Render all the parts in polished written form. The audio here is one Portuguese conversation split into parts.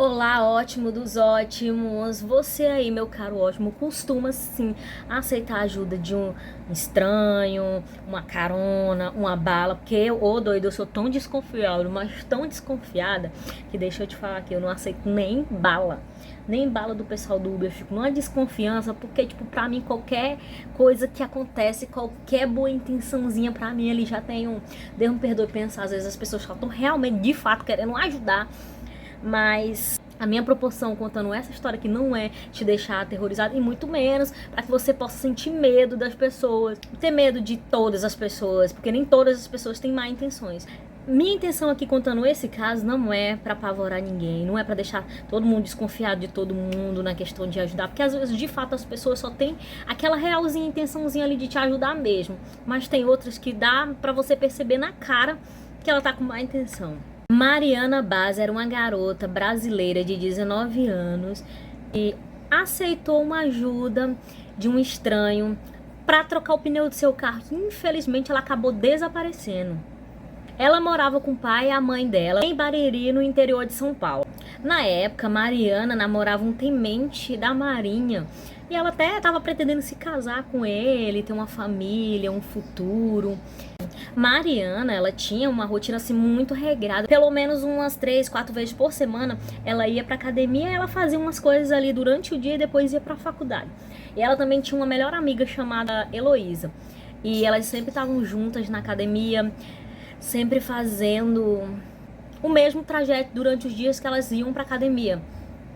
Olá, ótimo dos ótimos. Você aí, meu caro ótimo, costuma sim aceitar a ajuda de um estranho, uma carona, uma bala? Porque ô doido, eu sou tão desconfiada, mas tão desconfiada, que deixa eu te falar que eu não aceito nem bala. Nem bala do pessoal do Uber, eu fico numa desconfiança, porque, tipo, pra mim, qualquer coisa que acontece, qualquer boa intençãozinha, pra mim, ele já tem um. Deus me perdoe pensar, às vezes as pessoas só estão realmente, de fato, querendo ajudar. Mas a minha proporção contando essa história que não é te deixar aterrorizado, e muito menos para que você possa sentir medo das pessoas, ter medo de todas as pessoas, porque nem todas as pessoas têm má intenções. Minha intenção aqui contando esse caso não é para apavorar ninguém, não é para deixar todo mundo desconfiado de todo mundo na questão de ajudar, porque às vezes de fato as pessoas só têm aquela realzinha intençãozinha ali de te ajudar mesmo, mas tem outras que dá para você perceber na cara que ela tá com má intenção. Mariana Baz era uma garota brasileira de 19 anos e aceitou uma ajuda de um estranho para trocar o pneu do seu carro. Infelizmente, ela acabou desaparecendo. Ela morava com o pai e a mãe dela em Bariri, no interior de São Paulo. Na época, Mariana namorava um tenente da Marinha e ela até estava pretendendo se casar com ele, ter uma família, um futuro. Mariana, ela tinha uma rotina assim muito regrada. Pelo menos umas 3, 4 vezes por semana, ela ia pra academia, ela fazia umas coisas ali durante o dia e depois ia pra faculdade. E ela também tinha uma melhor amiga chamada Heloísa. E elas sempre estavam juntas na academia, sempre fazendo o mesmo trajeto durante os dias que elas iam pra academia.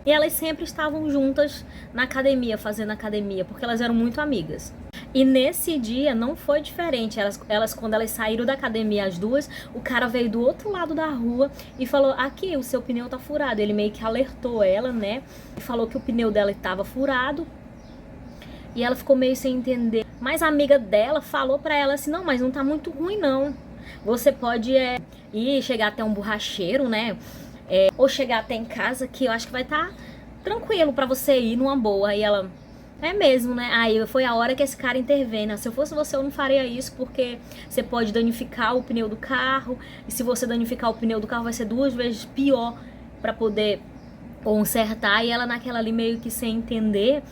E elas sempre estavam juntas na academia, fazendo academia, porque elas eram muito amigas. E nesse dia não foi diferente. Quando elas saíram da academia, as duas, o cara veio do outro lado da rua e falou: aqui, o seu pneu tá furado. Ele meio que alertou ela, né? E falou que o pneu dela estava furado. E ela ficou meio sem entender. Mas a amiga dela falou pra ela assim: não, mas não tá muito ruim, não. Você pode ir chegar até um borracheiro, né? Ou chegar até em casa, que eu acho que vai estar tranquilo pra você ir numa boa. Aí ela: é mesmo, né? Aí foi a hora que esse cara intervém, né? Se eu fosse você, eu não faria isso, porque você pode danificar o pneu do carro. E se você danificar o pneu do carro, vai ser 2 vezes pior pra poder consertar. E ela naquela ali meio que sem entender,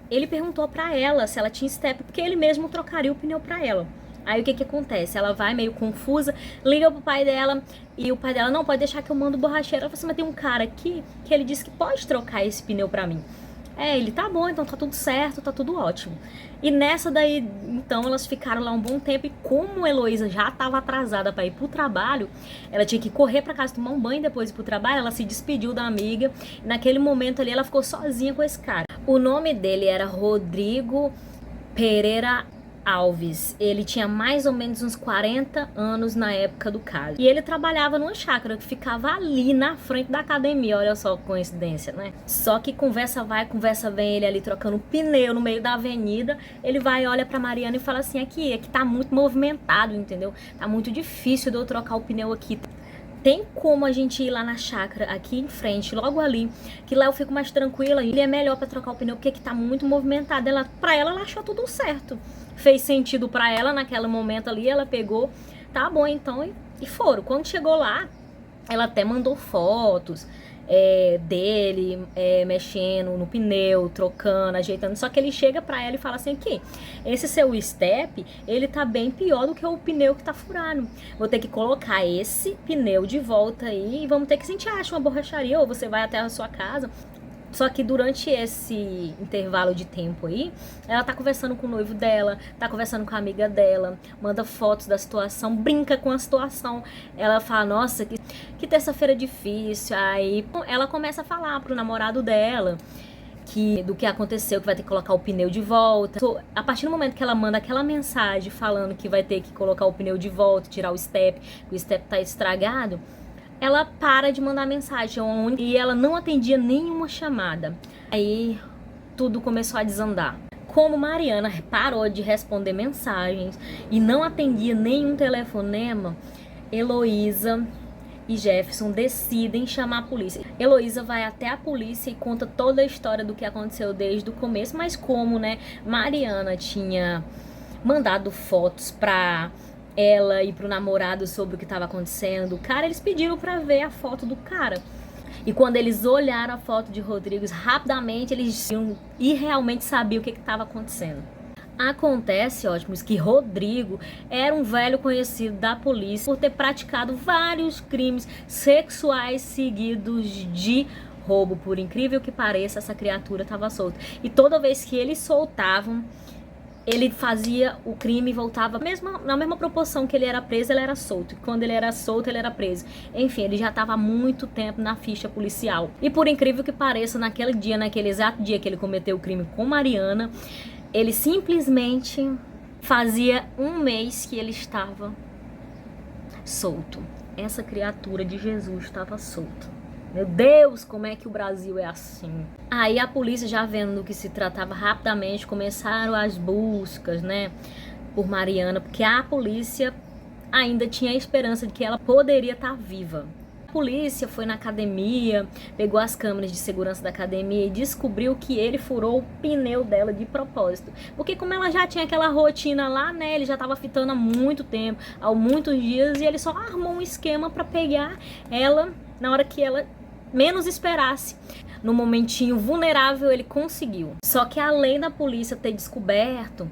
ele perguntou pra ela se ela tinha step, porque ele mesmo trocaria o pneu pra ela. Aí o que que acontece? Ela vai meio confusa, liga pro pai dela, e o pai dela: não, pode deixar que eu mando o borracheiro. Ela fala assim: mas tem um cara aqui que ele disse que pode trocar esse pneu pra mim. Ele: tá bom, então tá tudo certo, tá tudo ótimo. E nessa daí, então, elas ficaram lá um bom tempo. E como a Heloísa já estava atrasada para ir pro trabalho, ela tinha que correr para casa tomar um banho e depois ir pro trabalho. Ela se despediu da amiga. E naquele momento ali, ela ficou sozinha com esse cara. O nome dele era Rodrigo Pereira Alves. Ele tinha mais ou menos uns 40 anos na época do caso. E ele trabalhava numa chácara que ficava ali na frente da academia. Olha só que coincidência, né? Só que conversa vai, conversa vem, ele ali trocando pneu no meio da avenida. Ele vai, olha pra Mariana e fala assim: aqui tá muito movimentado, entendeu? Tá muito difícil de eu trocar o pneu aqui. Tem como a gente ir lá na chácara, aqui em frente, logo ali, que lá eu fico mais tranquila, e é melhor pra trocar o pneu, porque aqui tá muito movimentado. Pra ela achou tudo certo. Fez sentido pra ela naquele momento ali, ela pegou, tá bom então, e foram. Quando chegou lá, ela até mandou fotos dele mexendo no pneu, trocando, ajeitando. Só que ele chega pra ela e fala assim: aqui, esse seu step, ele tá bem pior do que o pneu que tá furado. Vou ter que colocar esse pneu de volta aí e vamos ter que sentir, acha uma borracharia, ou você vai até a sua casa. Só que durante esse intervalo de tempo aí, ela tá conversando com o noivo dela, tá conversando com a amiga dela, manda fotos da situação, brinca com a situação. Ela fala: nossa, que terça-feira difícil. Aí ela começa a falar pro namorado dela do que aconteceu, que vai ter que colocar o pneu de volta. A partir do momento que ela manda aquela mensagem falando que vai ter que colocar o pneu de volta, tirar o step, que o step tá estragado, ela para de mandar mensagem e ela não atendia nenhuma chamada. Aí tudo começou a desandar. Como Mariana parou de responder mensagens e não atendia nenhum telefonema, Heloísa e Jefferson decidem chamar a polícia. Heloísa vai até a polícia e conta toda a história do que aconteceu desde o começo, mas como, né, Mariana tinha mandado fotos pra ela e pro namorado sobre o que estava acontecendo, cara, eles pediram pra ver a foto do cara. E quando eles olharam a foto de Rodrigo, rapidamente eles viram e realmente sabiam o que estava acontecendo. Acontece, ótimos, que Rodrigo era um velho conhecido da polícia por ter praticado vários crimes sexuais seguidos de roubo. Por incrível que pareça, essa criatura estava solta. E toda vez que eles soltavam, ele fazia o crime e voltava na mesma proporção que ele era preso, ele era solto. E quando ele era solto, ele era preso. Enfim, ele já estava há muito tempo na ficha policial. E por incrível que pareça, naquele exato dia que ele cometeu o crime com Mariana, ele simplesmente fazia um mês que ele estava solto. Essa criatura de Jesus estava solta. Meu Deus, como é que o Brasil é assim? Aí a polícia, já vendo do que se tratava, rapidamente começaram as buscas, né, por Mariana, porque a polícia ainda tinha a esperança de que ela poderia estar viva. A polícia foi na academia, pegou as câmeras de segurança da academia e descobriu que ele furou o pneu dela de propósito. Porque como ela já tinha aquela rotina lá, né, ele já estava fitando há muito tempo, há muitos dias, e ele só armou um esquema para pegar ela na hora que ela menos esperasse. No momentinho vulnerável, ele conseguiu. Só que além da polícia ter descoberto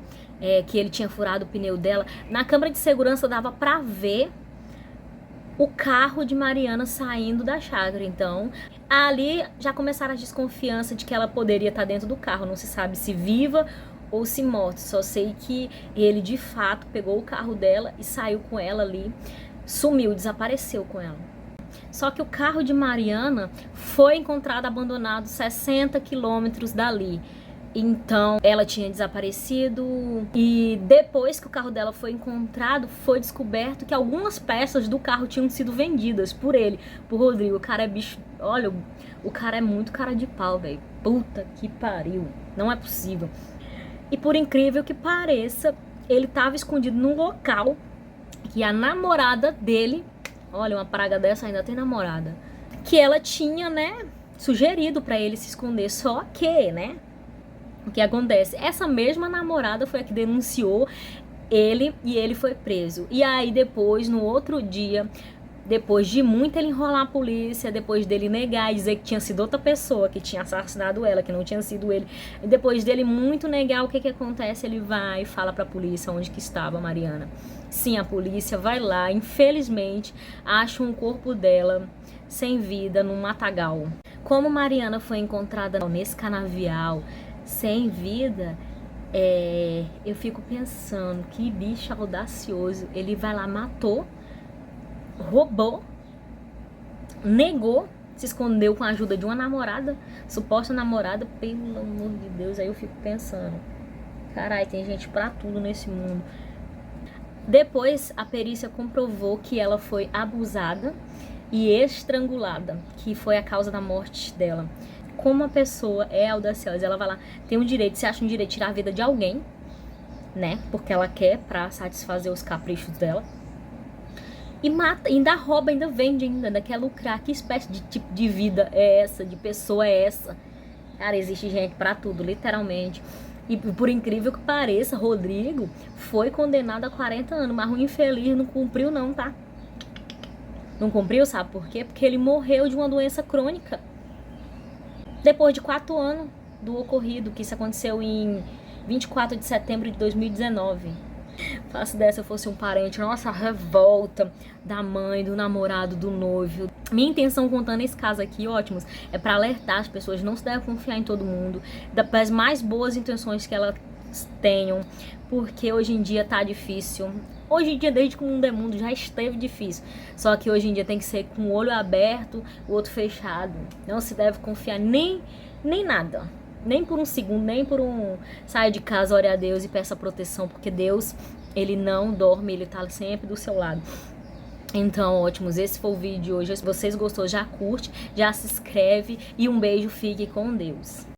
que ele tinha furado o pneu dela, na câmera de segurança dava pra ver o carro de Mariana saindo da chácara. Então, ali já começaram as desconfianças de que ela poderia estar dentro do carro. Não se sabe se viva ou se morta. Só sei que ele, de fato, pegou o carro dela e saiu com ela ali. Sumiu, desapareceu com ela. Só que o carro de Mariana foi encontrado abandonado 60 quilômetros dali. Então, ela tinha desaparecido e depois que o carro dela foi encontrado, foi descoberto que algumas peças do carro tinham sido vendidas por ele, por Rodrigo. O cara é bicho, olha, o cara é muito cara de pau, velho. Puta que pariu, não é possível. E por incrível que pareça, ele estava escondido num local que a namorada dele, olha, uma praga dessa ainda tem namorada, que ela tinha, né, sugerido pra ele se esconder. Só que, né, o que acontece? Essa mesma namorada foi a que denunciou ele e ele foi preso. E aí depois, no outro dia, depois de muito ele enrolar a polícia, depois dele negar e dizer que tinha sido outra pessoa que tinha assassinado ela, que não tinha sido ele, e depois dele muito negar, o que acontece? Ele vai e fala pra polícia onde que estava a Mariana. Sim, a polícia vai lá, infelizmente, acha um corpo dela sem vida num matagal. Como Mariana foi encontrada nesse canavial sem vida, eu fico pensando, que bicho audacioso. Ele vai lá, matou, roubou, negou, se escondeu com a ajuda de uma namorada, suposta namorada, pelo amor de Deus. Aí eu fico pensando, carai, tem gente pra tudo nesse mundo. Depois, a perícia comprovou que ela foi abusada e estrangulada, que foi a causa da morte dela. Como a pessoa é audaciosa, ela vai lá, tem um direito, se acha um direito de tirar a vida de alguém, né, porque ela quer, pra satisfazer os caprichos dela, e mata, ainda rouba, ainda vende, ainda quer lucrar. Que espécie de tipo de vida é essa, de pessoa é essa? Cara, existe gente pra tudo, literalmente. E por incrível que pareça, Rodrigo foi condenado a 40 anos, mas o infeliz não cumpriu não, tá? Não cumpriu, sabe por quê? Porque ele morreu de uma doença crônica. Depois de 4 anos do ocorrido, que isso aconteceu em 24 de setembro de 2019. Faço dessa eu fosse um parente, nossa, a revolta da mãe, do namorado, do noivo. Minha intenção contando esse caso aqui, ótimos, é pra alertar as pessoas, não se deve confiar em todo mundo, das mais boas intenções que elas tenham, porque hoje em dia tá difícil. Hoje em dia, desde que o mundo é mundo, já esteve difícil. Só que hoje em dia tem que ser com o olho aberto, o outro fechado. Não se deve confiar nem nada. Nem por um segundo, nem por um... Saia de casa, ore a Deus e peça proteção, porque Deus, ele não dorme, ele tá sempre do seu lado. Então, ótimos, esse foi o vídeo de hoje. Se vocês gostou, já curte, já se inscreve e um beijo, fique com Deus.